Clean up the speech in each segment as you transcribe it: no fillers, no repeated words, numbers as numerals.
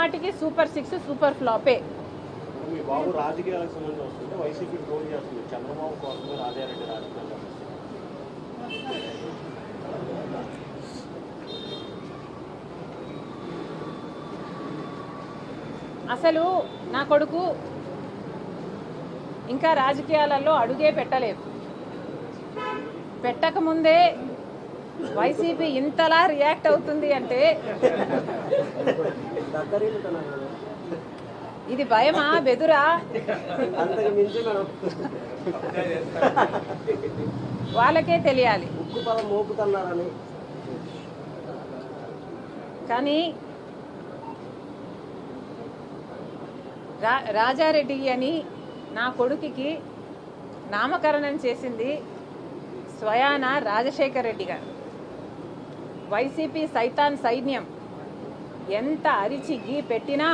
ముమ్మాటికి super 6 super ఫ్లాపే. మీ బాబు రాజకీయాలకు సంబంధించి వస్తుంటే వైసీపీ ట్రోల్ చేస్తుంది, చంద్రబాబు కోసమే రాజారెడ్డి రాజకీయాలు. అసలు నా కొడుకు ఇంకా రాజకీయాలలో అడుగే పెట్టలేదు. పెట్టకముందే వైసీపీ ఇంతలా రియాక్ట్ అవుతుంది అంటే ఇది భయమా బెదురా వాళ్ళకే తెలియాలి. కానీ రాజారెడ్డి అని నా కొడుకుకి నామకరణం చేసింది స్వయాన రాజశేఖర్ రెడ్డి గారు. వైసీపీ సైతాన్ సైన్యం ఎంత అరిచి గీ పెట్టినా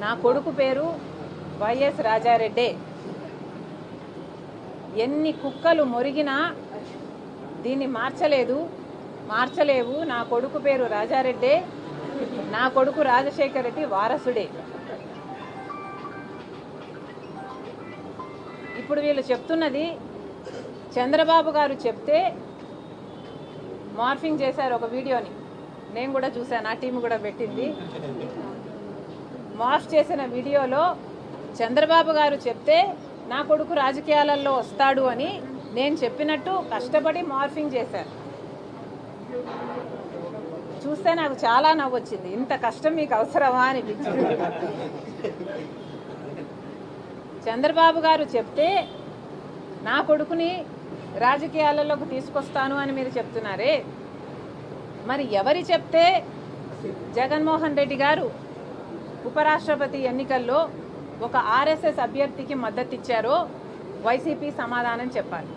నా కొడుకు పేరు వైఎస్ రాజారెడ్డే. ఎన్ని కుక్కలు మొరిగినా దీన్ని మార్చలేవు. నా కొడుకు పేరు రాజారెడ్డే, నా కొడుకు రాజశేఖర్ రెడ్డి వారసుడే. ఇప్పుడు వీళ్ళు చెప్తున్నది చంద్రబాబు గారు చెప్తే మార్ఫింగ్ చేశారు ఒక వీడియోని, నేను కూడా చూశాను, నా టీం కూడా పెట్టింది. మార్ఫ్ చేసిన వీడియోలో చంద్రబాబు గారు చెప్తే నా కొడుకు రాజకీయాలలో వస్తాడు అని నేను చెప్పినట్టు కష్టపడి మార్ఫింగ్ చేశారు. చూస్తే నాకు చాలా నవ్వొచ్చింది. ఇంత కష్టం మీకు అవసరమా అనిపించింది. చంద్రబాబు గారు చెప్తే నా కొడుకుని రాజకీయాలలోకి తీసుకొస్తాను అని మీరు చెప్తున్నారే, మరి ఎవరి చెప్తే జగన్మోహన్ రెడ్డి గారు ఉపరాష్ట్రపతి ఎన్నికల్లో ఒక ఆర్ఎస్ఎస్ అభ్యర్థికి మద్దతు ఇచ్చారో వైసీపీ సమాధానం చెప్పాలి.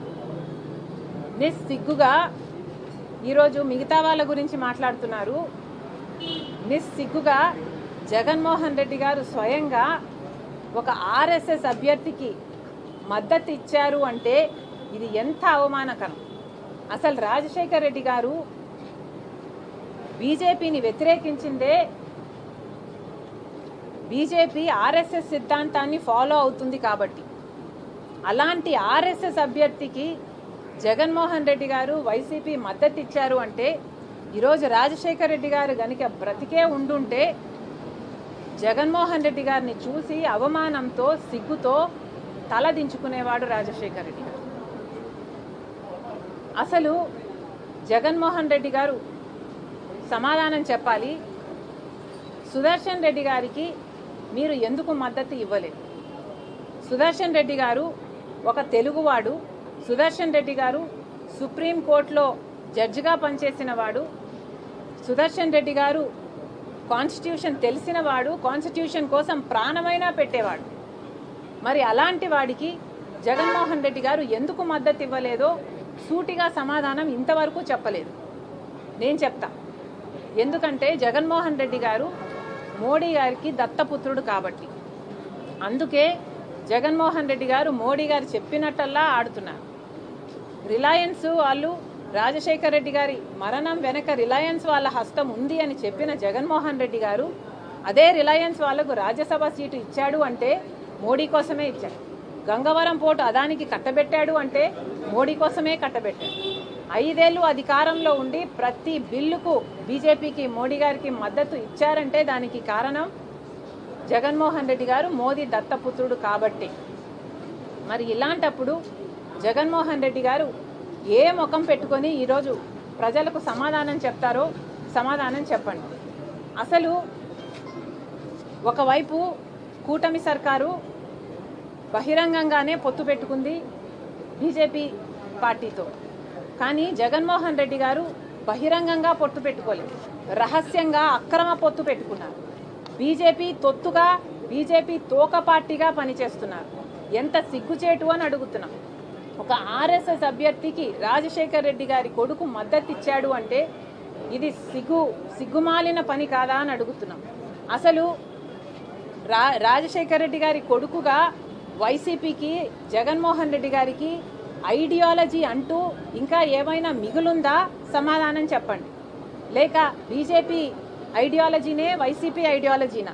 నిస్సిగ్గుగా ఈరోజు మిగతా వాళ్ళ గురించి మాట్లాడుతున్నారు. నిస్సిగ్గుగా జగన్మోహన్ రెడ్డి గారు స్వయంగా ఒక ఆర్ఎస్ఎస్ అభ్యర్థికి మద్దతు ఇచ్చారు అంటే ఇది ఎంత అవమానకరం. అసలు రాజశేఖర్ రెడ్డి గారు బీజేపీని వ్యతిరేకించిందే బీజేపీ ఆర్ఎస్ఎస్ సిద్ధాంతాన్ని ఫాలో అవుతుంది కాబట్టి. అలాంటి ఆర్ఎస్ఎస్ అభ్యర్థికి జగన్మోహన్ రెడ్డి గారు వైసీపీ మద్దతు ఇచ్చారు అంటే ఈరోజు రాజశేఖర్ రెడ్డి గారు గనుక బ్రతికే ఉండుంటే జగన్మోహన్ రెడ్డి గారిని చూసి అవమానంతో సిగ్గుతో తల దించుకునేవాడు రాజశేఖర్ రెడ్డి గారు. అసలు జగన్మోహన్ రెడ్డి గారు సమాధానం చెప్పాలి. సుదర్శన్ రెడ్డి గారికి మీరు ఎందుకు మద్దతు ఇవ్వలేదు? సుదర్శన్ రెడ్డి గారు ఒక తెలుగువాడు. సుదర్శన్ రెడ్డి గారు సుప్రీంకోర్టులో జడ్జిగా పనిచేసిన వాడు. సుదర్శన్ రెడ్డి గారు కాన్స్టిట్యూషన్ తెలిసిన వాడు, కాన్స్టిట్యూషన్ కోసం ప్రాణమైనా పెట్టేవాడు. మరి అలాంటి వాడికి జగన్మోహన్ రెడ్డి గారు ఎందుకు మద్దతు ఇవ్వలేదో సూటిగా సమాధానం ఇంతవరకు చెప్పలేదు. నేను చెప్తా. ఎందుకంటే జగన్మోహన్ రెడ్డి గారు మోడీ గారికి దత్తపుత్రుడు కాబట్టి. అందుకే జగన్మోహన్ రెడ్డి గారు మోడీ గారు చెప్పినట్టల్లా ఆడుతున్నారు. రిలయన్స్ వాళ్ళు రాజశేఖర్ రెడ్డి గారి మరణం వెనక రిలయన్స్ వాళ్ళ హస్తం ఉంది అని చెప్పిన జగన్మోహన్ రెడ్డి గారు అదే రిలయన్స్ వాళ్లకు రాజ్యసభ సీటు ఇచ్చాడు అంటే మోడీ కోసమే ఇచ్చాడు. గంగవరం పోర్టు అదానికి కట్టబెట్టాడు అంటే మోడీ కోసమే కట్టబెట్టాడు. 5 ఏళ్ళు అధికారంలో ఉండి ప్రతి బిల్లుకు బీజేపీకి మోడీ గారికి మద్దతు ఇచ్చారంటే దానికి కారణం జగన్మోహన్ రెడ్డి గారు మోదీ దత్తపుత్రుడు కాబట్టి. మరి ఇలాంటప్పుడు జగన్మోహన్ రెడ్డి గారు ఏ ముఖం పెట్టుకొని ఈరోజు ప్రజలకు సమాధానం చెప్తారో సమాధానం చెప్పండి. అసలు ఒకవైపు కూటమి సర్కారు బహిరంగంగానే పొత్తు పెట్టుకుంది బీజేపీ పార్టీతో. కానీ జగన్మోహన్ రెడ్డి గారు బహిరంగంగా పొత్తు పెట్టుకోలేదు, రహస్యంగా అక్రమ పొత్తు పెట్టుకున్నారు. బీజేపీ తొత్తుగా, బీజేపీ తోక పార్టీగా పనిచేస్తున్నారు. ఎంత సిగ్గుచేటు అని అడుగుతున్నాం. ఒక ఆర్ఎస్ఎస్ అభ్యర్థికి రాజశేఖర్ రెడ్డి గారి కొడుకు మద్దతు ఇచ్చాడు అంటే ఇది సిగ్గుమాలిన పని కాదా అని అడుగుతున్నాం. అసలు రాజశేఖర్ రెడ్డి గారి కొడుకుగా వైసీపీకి జగన్మోహన్ రెడ్డి గారికి ఐడియాలజీ అంటూ ఇంకా ఏమైనా మిగులుందా? సమాధానం చెప్పండి. లేక బీజేపీ ఐడియాలజీనే వైసీపీ ఐడియాలజీనా?